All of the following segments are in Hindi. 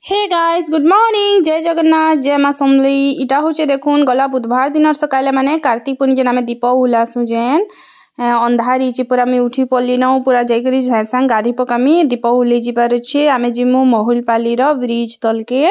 हे गाइस गुड मॉर्निंग जय जगन्नाथ जय माँ समली इटा हूँ देखुन गला बुधवार दिन सकाले माने कार्तिक पूर्णिमा जेन आम दीप उलासु जेन अंधार रही पूरा मुझे उठी पड़ी न पूरा जाकर सागे सागे गाधी पकामी दीप उले जीवार अच्छे आम जीमु महुलपाली ब्रिज तल के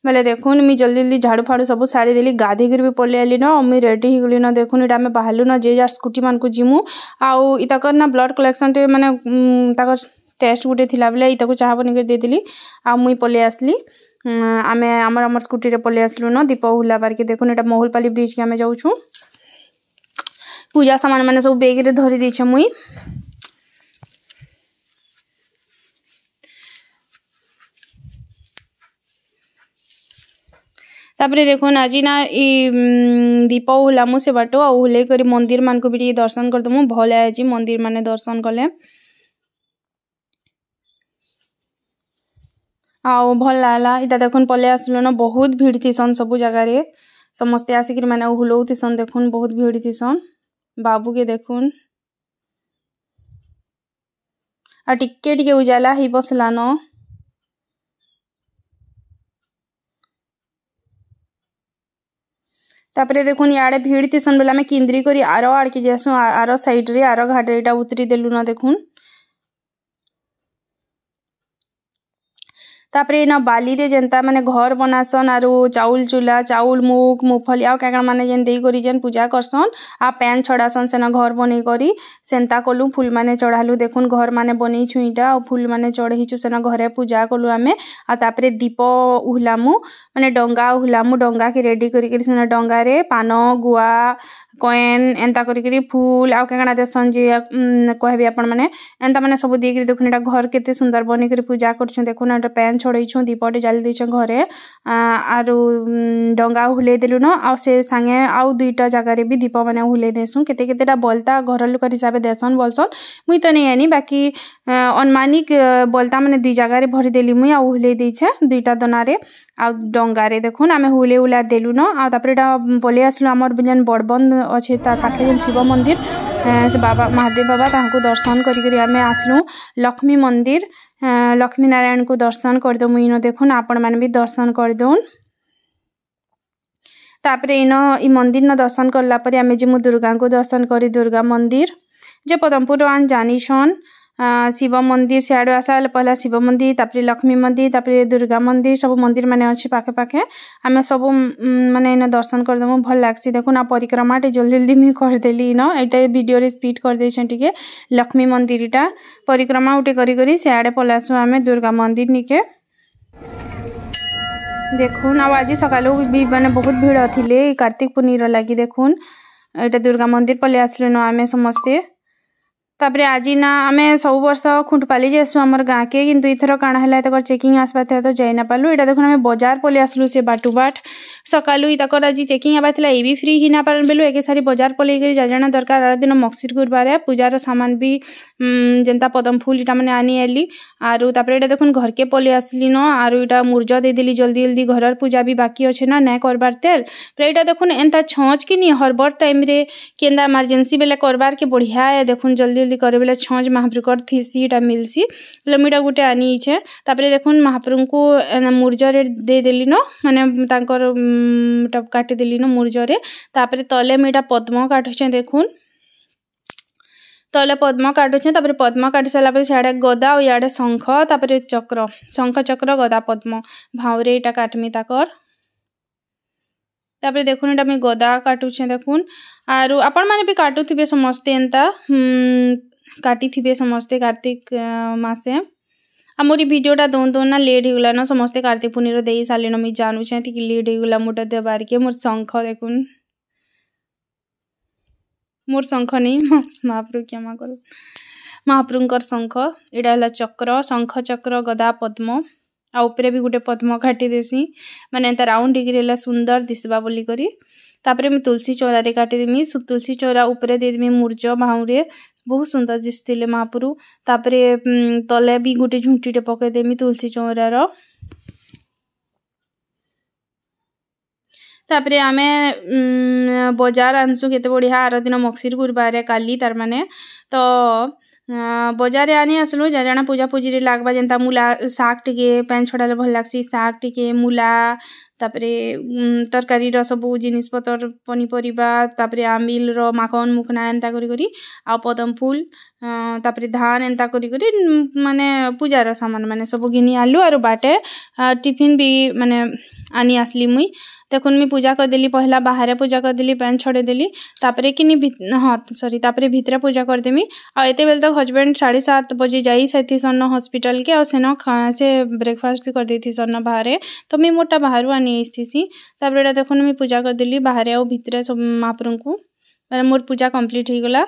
बोले देखुन मुझे जल्दी जल्दी झाड़ू फाड़ू सब सारी देली गाधी भी पलि आली न मुझे रेडी हो गली न देखुन इटा आम बाहरलु न जे जार स्कूटी मान को जीमु आउ इताकर ना ब्लड कलेक्शन टे माने टेस्ट गोटे थिला बेले इताको चाह बनिक देदेली आ मुई पलि आसली आमे आमर स्कूटी रे पलि आसलु न दीप उला बार के देखुन एटा महुलपाली ब्रिज के आमे जाउछु पूजा सामान माने सब बैग रे धरि दैछ मुई तापरे देखुन आज ना दीप उलामु से बाटो आ उले करी मंदिर मान को भी दर्शन करदमु भल आज मंदिर माने दर्शन कले आउ भल लागला इटा देखुन पले आसलो न बहुत भीड़ थीसन सब जगह रे समस्ते आसिक माने हुलौ थीसन देखुन बहुत भीड़ थीसन बाबू के देखुन आ टिके टिके उजाला ही बसला न तापरे देखुन याडे भीड़ थीसन बेला में किंद्री करी आरो आड़ के जेसु आरो साइड रे आरो घाट रे इटा उतरी देलु न देखुन तापरे ना बाली रे जनता माने घर बनासन आरो चाउल चूल्हा चाउल मुग मुफली आ काका माने जेन देई करी जेन पूजा करसन आ पैन छड़ासन सेना घर बनै करी सेंता कलु फूल माने चढ़ालु देखुन घर माने बनै छुईटा आ फूल माने चढ़ै छु सेना घरे पूजा कलु आमे आ तापरे दीप उहलामु माने डंगा उहलामु डंगा के रेडी करी सेना डंगा रे पान गुआ कॉइन एंता करी फूल आ काका देसन जे कहबे आपण माने एंता माने सब देई करी देखुन एटा घर केते सुंदर बनै करी पूजा करछु देखुन एटा पैन छड़ैछु दीपटे जाली दैछ घरे आरु डंगा हुले देलु न आ से संगे आउ दुईटा जगह रे भी दीप माने हुले देसु केते केतेटा बोलता घर लोक हिसाब देसन बोलसन मुई तो नहीं आनी बाकी अनुमानिक बोलता माने दुई जगह रे भरी देली मुई आ हुले दैछे दुईटा दना रे आ डंगा रे देखुन आमे हुले उला देलु न आ तापरे एटा बोले आसलु हमर बिलन बड़बंद अछि तार पाखे जेन शिव मंदिर से बाबा महादेव बाबा तांको दर्शन करी आमे आसलु लक्ष्मी मंदिर लक्ष्मी नारायण को दर्शन कर दो मुई न देखुन आपण माने भी दर्शन कर दोन तापरे इन ई मंदिर न दर्शन करला परे आमे जे मु दुर्गा को दर्शन करी दुर्गा मंदिर जे पदमपुर आन जानिछन शिव मंदिर सियाड़ो आसाल पहला शिव मंदिर तापरे लक्ष्मी मंदिर तापरे दुर्गा मंदिर सब मंदिर माने अछि पाखे पाखे आमे सब माने इन दर्शन कर दमु भल लागसी देखुन आ परिक्रमा टे जल्दी जल्दी मी कर देली न एटा वीडियो रे स्पीड कर देछन टिके लक्ष्मी मंदिर टा परिक्रमा उठे करी करी सियाड़े पलासु आमे दुर्गा मंदिर निके देखुन आज सकालू भी माने बहुत भीड़ थिले कार्तिक पूर्णिमा लगी देखुन एटा दुर्गा मंदिर पले आसलु न आमे समस्ते तापरे आज ना आमे सब वर्ष खुंटपाली जेसु हमर गाँ के किंतु इथर काना हला तकर चेकिंग आसबा था तो जाई ना पालु एटा देखुन आमे बाजार पले आसलु से बाटू बाट सकालू इतकर आज चेकिंग आबा थिला ए भी फ्री ही ना पारन बेलु एके सारी बाजार पले गरी जाजना दरकार आर दिन मक्सिर गुरुवार है पूजार सामान भी जनता पदम फूल इटा माने आनी आली आरु तापरे एटा देखुन घर के पले आसली न आरु इटा मुर्जा दे देली जल्दी जल्दी घरर पूजा भी बाकी अछि ना नै करबार तेल पर एटा देखुन एंता छौज कि नी हरबर टाइम रे केंदा इमरजेंसी बेले करबार के बढ़िया है देखुन जल्दी करे बेले छौज महाप्रभु थीसी इटा मिलसी मिटा गुटे आनी छे तापरे देखुन महाप्रभु को मुर्जरे दे देली न माने तांकर टप काटी देली न मुर्जरे तापरे तले मिटा पद्म काटछे देखुन तले पद्म काटछे तापरे पद्म काटी साला पे साडे गदा और याडे शंख तापरे चक्र शंख चक्र गदा पद्म भावरे इटा काटमी ताकर तापरे देखुन एटा मी गदा काटुछे देखुन आरु आपण माने भी काटुथिबे समस्ते एंता काटी थिबे समस्ते कार्तिक मासे आमोरी वीडियोटा दोन दोन ना लेट हो गला न समस्ते कार्तिक पूर्णिमा देई साले न मी जानू छे ठीक लेट हो गला मोटा देबार के मोर शंख देखुन मोर शंख नहीं महाप्रभु क्षमा करू महाप्रभुकर शंख एटा हला चक्र शंख चक्र गदा पद्म आ ऊपरे भी गुटे पद्म काटी देसी माने एंता राउंड डिग्री सुंदर दिसबा बोली करी तापरे मैं तुलसी चौरा रे काटी देमी तुलसी चौरा ऊपरे दे देमी मुर्ज भाउरे बहुत सुंदर दिसतिले महाप्रभु तापरे तले भी गुटे झुंटीटे पके देमी तुलसी चौरा रो तापरे आमे बाजार आनसु केते बढ़िया आर दिन मक्सिर गुरुवार काली तार माने तो बजारे आनी आसलु जाना पूजा पूजी रे लागबा जेंता मूला साग टिके पैन छड़ाले भल लागसी साग टिके मूला तापरे तरकारी रो सब जिनिस पतर पनीपरिबा तापरे आमिल रो माखन मुखना एंता करी करी आ पदम फूल तापरे धान एंता करी करी माने पूजा रो सामान माने सब घिनी आलु और बाटे टिफिन भी माने आनी आसली मुई देखुन मी पूजा कर देली पहला बाहर पूजा कर देली पैन छड़े देली तापरे किनी हाँ सॉरी तापरे भितरे पूजा कर देमी आ एते बेल तक हस्बैंड 7:30 बजे जाई सैथी सन हॉस्पिटल के और सेनो से ब्रेकफास्ट भी कर देती सन बाहर तो मी मोटा बाहर आनी आईसी तापरे देखुन मी पूजा कर देली बाहर और भितरे सब महाप्रभु को मोर पूजा कंप्लीट हो गला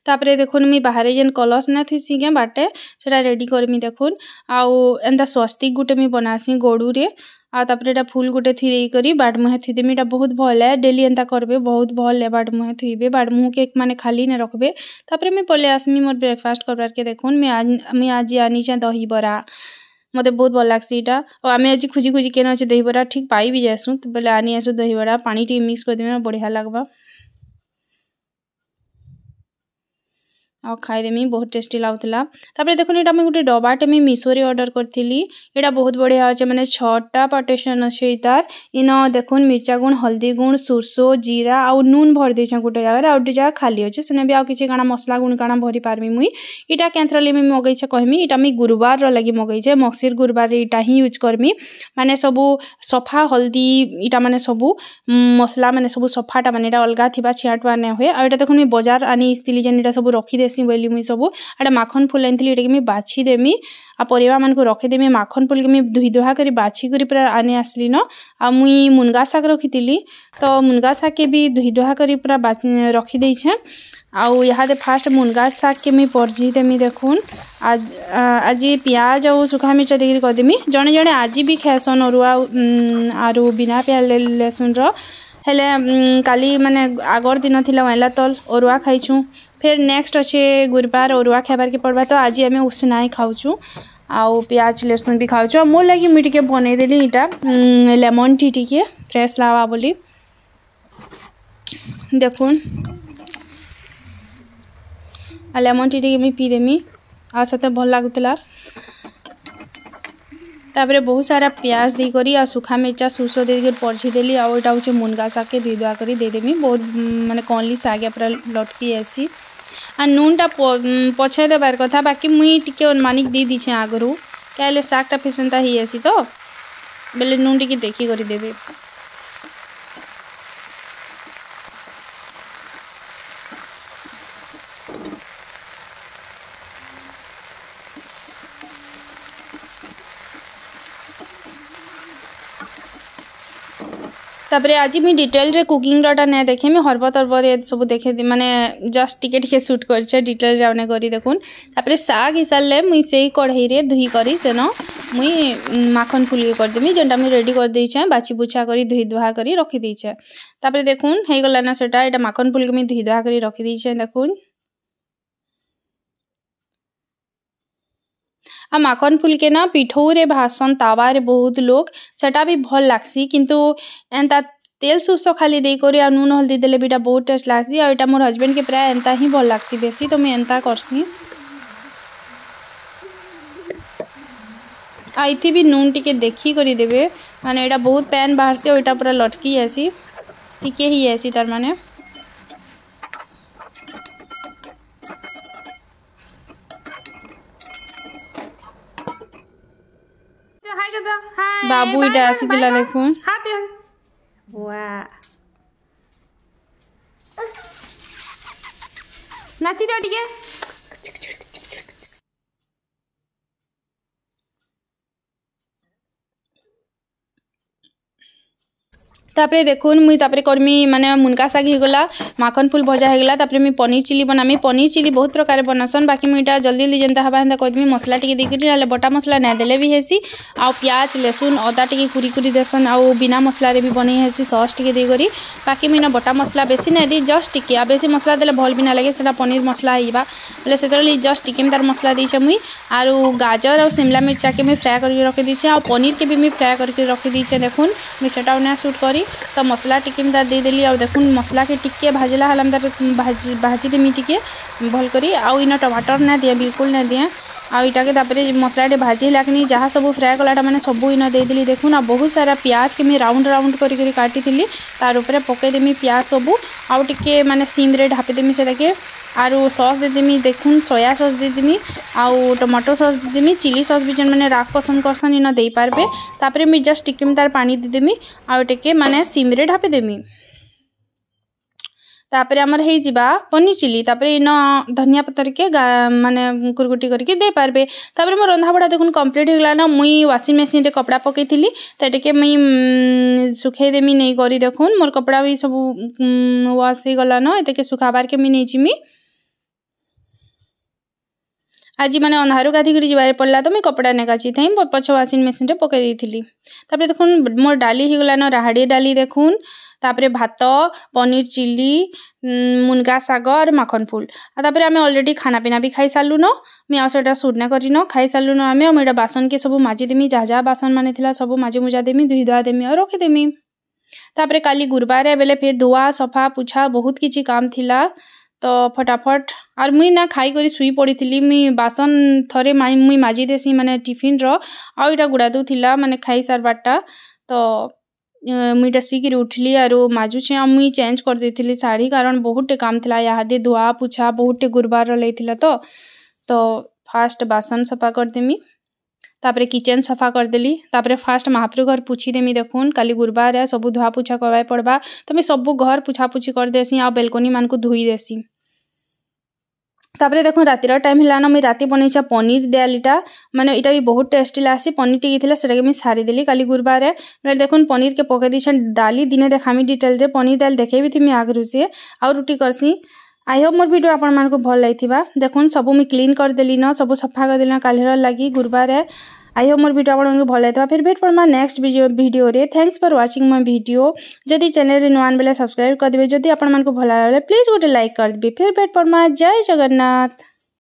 तापरे देखुन मी बाहर जेन कलश ना थुसी के बाटे सेटा रेडी करमी देखुन आउ एंता स्वस्तिक गुटे मी बनासी गोड़ू रे आ तापरे एटा फूल गुटे थी देई करी बाट मुहे थी देमी एटा बहुत भल है डेली एंता करबे बहुत भल है बाट मुहे थुइबे बाट मुह के माने खाली ने रखबे तापरे मी पले आसमी मोर ब्रेकफास्ट करबार के देखुन मी आज आनी छे दही बरा मते बहुत भल लागसी एटा और आमे आज खुजी खुजी केन अछि दही बरा ठीक पाई भी जासु त बोले आनी आसु दही बरा पानी टी मिक्स कर देमे बढ़िया लागबा आ खाईदेमी बहुत टेस्टी लाଗୁଥିଲା तापरे देखुन एटा मैं गोटे डबाटे मी मिशो रे ऑर्डर करथिली एटा बहुत बढ़िया अछि माने 6टा पार्टीशन अछि इतार इनो देखुन मिर्चा गुण हल्दी गुण सुरसो जीरा आ नून भर देछा गोटे जगह आ गोटे जगह खाली अछि सने भी आ किछि काना मसला गुण काना भरी पारमी मुई एटा केंथरली मी मगै छै कहमी एटा मी गुरुवार रो लागि मगै छै मक्सिर गुरुवार रे एटा ही यूज करमी माने सबु सफा हल्दी एटा माने सबु मसला माने सबु सफाटा माने एटा अलगा थिबा छियाटवा ने होय आ एटा देखुन मी बाजार आनी इस्तिली जन एटा सबु रखी देसी बोली मुई सबु एटा माखन फूल आनथिली एटा के मी बाछि देमी आ परिवा मान को रखि देमी माखन फूल के मी धुई दुहा करी बाछि करी पूरा आनी आसली न आ मुई मुनगा साग रखितिली तो मुनगा साग के भी धुई दुहा करी पूरा रखि देइ छे आउ यहाँ दे फास्ट मुनगा साग के मी परजी देमी देखुन आज प्याज और सुखा मिर्चा देकर कर देमी जने जने आज भी खासन अरुआ आरु बिना प्याज लहसुन रो हेले काली माने आगर दिन थिला वाला तल अरुआ खाइछु फिर नेक्स्ट अच्छे गुरुवार अरुआ खाबार के पड़वा तो आज आम उसना ही खाऊँ आउ प्याज लहसुन भी खाऊँ मोर लगी मुझे टे बनईदेली इटा लेमन टी टी फ्रेश लावा बोली देखुन लेमन टी टी पी देमी आ सते भल लागुतला तापरे बहुत सारा प्याज दी करी आ सुखा मिर्चा सुरसो देकर परझी देली आ एटा होचे मुनगा साग के धुई दुआ करी दे देमी बहुत माने कौनली साग पूरा लटकी आसी आ नूनटा पछे देबार कथा बाकी मुई टिके अनुमानिक दी दीछे आगरू काले सागटा फिसनता ही आसी तो बेले नून टिके देखी करी देबे तापरे आज मी डिटेल रे कुकिंग डाटा ने देखे मी हरबा तरबर सब देखे माने जस्ट टिके टिके शूट करछे डिटेल जावने करी देखुन तापरे साग हिसाले मुई सेई कढ़ाई रे धुई करी सेनो मुई माखन फूल के कर देमी जेंटा मी रेडी कर देई छै बाची बुछा करी धुई दुहा करी रखि देई छै तापरे देखुन हे गला ना सेटा एटा माखन फूल के मी धुई दुहा करी रखि देई छै देखुन आ माखन फूल के ना पिठौ रे भासन तावा रे बहुत लोग सेटा भी भल लागसी किंतु एंता तेल सुसो खाली दे करी आ नून हल्दी देले बिटा बहुत टेस्ट लागसी आ एटा मोर हस्बैंड के प्राय एंता ही भल लागसी बेसी तो मैं एंता करसी आ इथि भी नून टिके देखी करी देबे माने एटा बहुत पैन बाहर से ओटा पूरा लटकी आसी टिके ही आसी तार माने बाबू इटा आसी दिला देखुन वाह नाची दो टिके तापरे देखुन मुई तापरे करमी माने मुनका साग ही गला माखन फूल भजा हे गला तापरे मी पनीर चिली बनामी पनीर चिली बहुत प्रकार बनासन बाकी मुईटा जल्दी जल्दी जेंता हबा हेंता करमी मसला टिके दे करी नाले बटा मसला ना देले भी हेसी आ प्याज लहसुन अदा टिके कुरी कुरी देसन आ बिना मसला रे भी बनै हेसी सॉस टिके दे करी बाकी मुई ना बटा मसला बेसी ना दी जस्ट टिके आ बेसी मसला देले भल भी ना लागे सेटा पनीर मसला हिबा बोले सेतरली जस्ट टिके में तार मसला दी छै मुई आरु गाजर और शिमला मिर्चा के मैं फ्राई करके रखी दी छै आ पनीर के भी मैं फ्राई करके रखी दी छै देखुन मैं सेटा ना शूट करी करी तो मसला टिके मुझे देदेली आ देखुन मसला के टिके भाजला हला भाजी देमी टिके भल करी आउ इन टमाटर ना दिए बिल्कुल ना दिए आईटा के तापर मसला भाजी लाखनी जहाँ सब फ्राए कलाटा मैंने सब इन देदेली देखुन आ बहुत सारा प्याज के राउंड राउंड करी काटी तार उपरे पकईदेमी प्याज सबू आउ टिके माने सिम रे ढापीदेमी से आरु सॉस देदेमी देखुन सोया सॉस देदेमी आउ टमाटो सॉस देदेमी चिली सॉस भी जन मैंने राग पसंद करसन इन दे पारबे तापर मी जस्ट टिके तार पानी देदेमी आउ टिके माने सिम रे ढापीदेमी तापर आमर हे जिबा पनीर चिली तापर इन धनिया पतर के माने कुरकुटी करके दे पारबे तापर मो रंधा बड़ा देखुन कंप्लीट हो गला ना मुई वाशिंग मशीन रे कपड़ा पकेइथिली त टिके मुई सुखे देमी नहीं करी देखुन मोर कपड़ा भी सब वॉश हो गला ना एते के सुखाबार के मी नहीं जिमी आज मैंने अंधारू गाधी कर जबार पड़ा तो मुझे कपड़ा नहीं काची थी पछ वाशिंग मशीन रे पकई देइथिली तापर देखुन मोर डाली हो गला ना राहाड़ी डाली देखुन तापर भात पनीर चिली मुनगा साग और माखन फूल तापर आम अलरेडी खाना पीना भी खाई सारू न मुझे आसटा सुटना कर खाई सारू न आम मुझे बासन के सब माजिदेमी जहाँ जहाँ बासन मान था सब माजी मुजा देमी धुई धुआ देमी और रखीदेमी तापर काली गुरुवार बेले फिर धुआ सफा पुछा बहुत किसी काम थिला तो फटाफट और मुई ना खाई करी सुई पड़ी थी मुई बासन थरे मुई माजी देसी माने टिफिन रो आउ इटा गुड़ा दूला माने खाई सारबारटा तो मुईटा सीकर उठली आर माजुचे मुई चेंज कर देती साड़ी कारण बहुत काम थिला यादे धुआ पुछा बहुत गुरुवार लेथिला तो फास्ट बासन सफा करदेमी तापर किचन सफा करदेली तापर फास्ट महाप्रभु घर पुछी देमी देखुन काली गुरुवार है सब धुआ पुछा करवाई पड़वा तो मैं सब घर पुछा पुछी कर देसी आ बेलकोनी मान को धुई देसी तापर देखो रातिर टाइम है मुझे राति बनईछा पनीर दालीटा माने इटा भी बहुत टेस्टी लासी पनीर टिके थिला सेटा के सारी देली काली गुरुवार है देखुन पनीर के पकई दी दाली दिने देखामी डिटेल रे पनीर दाल देखेबी थी मैं आगरू से आउ रुटी करसी आई होप मोर वीडियो आपण मानको भल लागिथिबा देखुन सब मुझे क्लीन कर देली न सब सफा कर देली कालीर लगी गुरुवार है आई होप मोर वीडियो आपको भल लगा फिर भेट पड़मा नेक्स्ट वीडियो रे thanks for watching my video जदि चैनल रे नुआन बेले सब्सक्राइब कर देबे जदि आपण मानको भल लागले प्लीज गोटे लाइक कर देबे फिर भेट पड़मा जय जगन्नाथ।